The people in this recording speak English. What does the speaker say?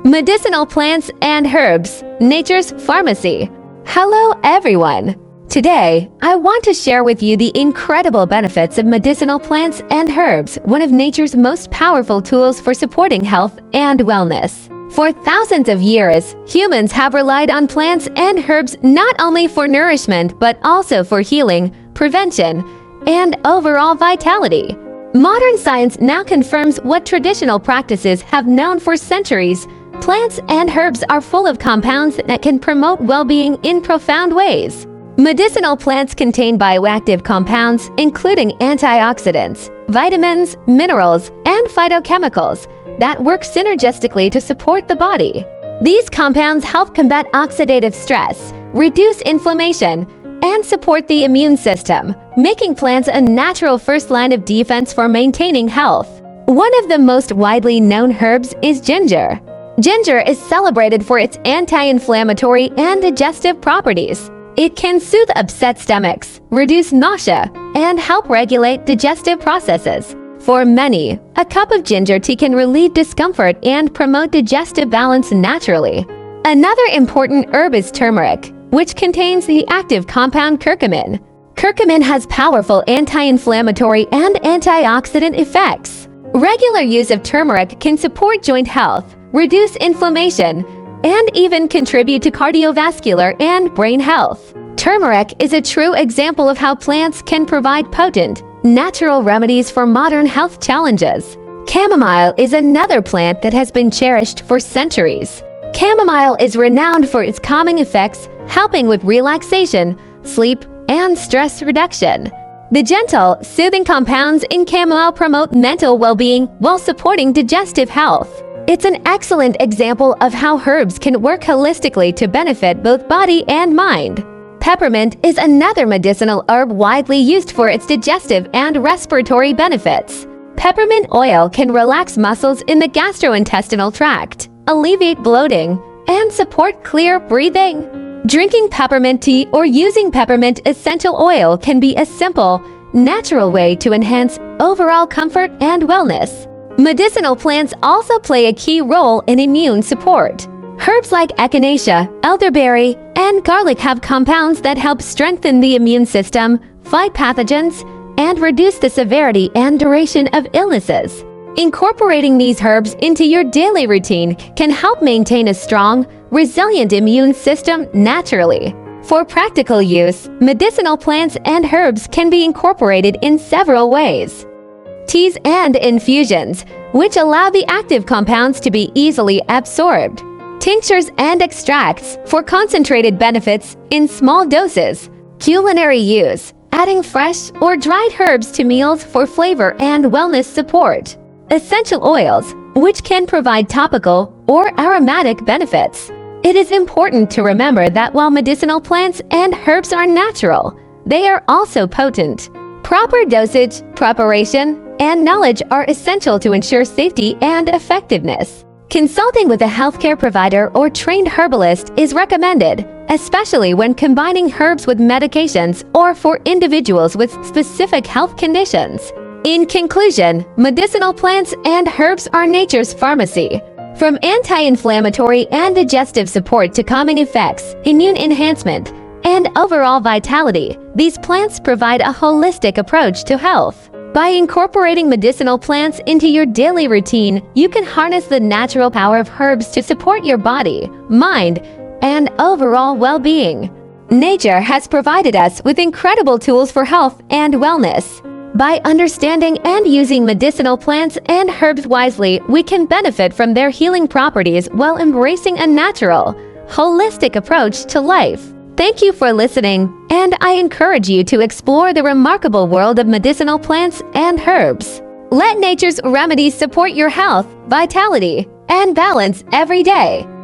Medicinal plants and herbs, nature's pharmacy. Hello everyone! Today, I want to share with you the incredible benefits of medicinal plants and herbs, one of nature's most powerful tools for supporting health and wellness. For thousands of years, humans have relied on plants and herbs not only for nourishment but also for healing, prevention, and overall vitality. Modern science now confirms what traditional practices have known for centuries. Plants and herbs are full of compounds that can promote well-being in profound ways. Medicinal plants contain bioactive compounds, including antioxidants, vitamins, minerals, and phytochemicals that work synergistically to support the body. These compounds help combat oxidative stress, reduce inflammation, and support the immune system, making plants a natural first line of defense for maintaining health. One of the most widely known herbs is ginger. Ginger is celebrated for its anti-inflammatory and digestive properties. It can soothe upset stomachs, reduce nausea, and help regulate digestive processes. For many, a cup of ginger tea can relieve discomfort and promote digestive balance naturally. Another important herb is turmeric, which contains the active compound curcumin. Curcumin has powerful anti-inflammatory and antioxidant effects. Regular use of turmeric can support joint health, reduce inflammation, and even contribute to cardiovascular and brain health. Turmeric is a true example of how plants can provide potent, natural remedies for modern health challenges. Chamomile is another plant that has been cherished for centuries. Chamomile is renowned for its calming effects, helping with relaxation, sleep, and stress reduction. The gentle, soothing compounds in chamomile promote mental well-being while supporting digestive health. It's an excellent example of how herbs can work holistically to benefit both body and mind. Peppermint is another medicinal herb widely used for its digestive and respiratory benefits. Peppermint oil can relax muscles in the gastrointestinal tract, alleviate bloating, and support clear breathing. Drinking peppermint tea or using peppermint essential oil can be a simple, natural way to enhance overall comfort and wellness. Medicinal plants also play a key role in immune support. Herbs like echinacea, elderberry, and garlic have compounds that help strengthen the immune system, fight pathogens, and reduce the severity and duration of illnesses. Incorporating these herbs into your daily routine can help maintain a strong, resilient immune system naturally. For practical use, medicinal plants and herbs can be incorporated in several ways. Teas and infusions, which allow the active compounds to be easily absorbed. Tinctures and extracts for concentrated benefits in small doses. Culinary use, adding fresh or dried herbs to meals for flavor and wellness support. Essential oils, which can provide topical or aromatic benefits. It is important to remember that while medicinal plants and herbs are natural, they are also potent. Proper dosage, preparation, and knowledge are essential to ensure safety and effectiveness. Consulting with a healthcare provider or trained herbalist is recommended, especially when combining herbs with medications or for individuals with specific health conditions. In conclusion, medicinal plants and herbs are nature's pharmacy. From anti-inflammatory and digestive support to calming effects, immune enhancement, and overall vitality, these plants provide a holistic approach to health. By incorporating medicinal plants into your daily routine, you can harness the natural power of herbs to support your body, mind, and overall well-being. Nature has provided us with incredible tools for health and wellness. By understanding and using medicinal plants and herbs wisely, we can benefit from their healing properties while embracing a natural, holistic approach to life. Thank you for listening, and I encourage you to explore the remarkable world of medicinal plants and herbs. Let nature's remedies support your health, vitality, and balance every day.